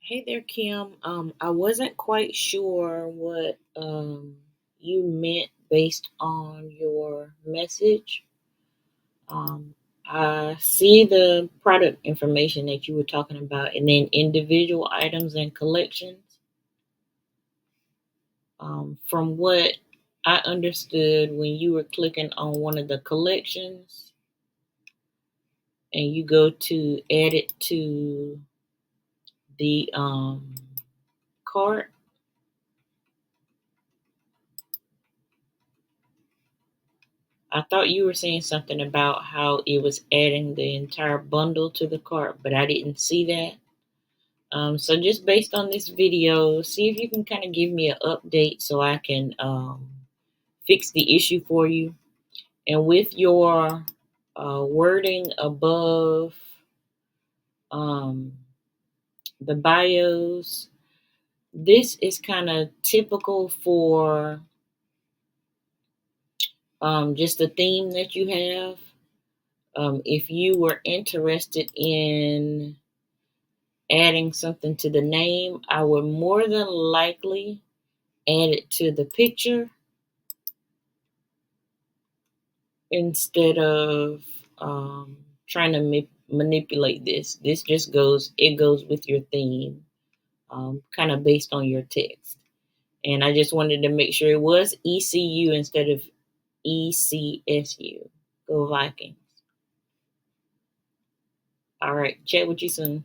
Hey there, Kim. I wasn't quite sure what you meant based on your message. Um, I see the product information that you were talking about, and then individual items and collections. From what I understood, when you were clicking on one of the collections and you go to add it to the cart, I thought you were saying something about how it was adding the entire bundle to the cart, but I didn't see that. So just based on this video, see if you can kind of give me an update so I can fix the issue for you. And with your wording above um, the bios, this is kind of typical for just the theme that you have. If you were interested in adding something to the name, I would more than likely add it to the picture instead of trying to manipulate this. This just goes with your theme, kind of based on your text. And I just wanted to make sure it was ECU instead of ECSU. Go Vikings. All right, chat with you soon.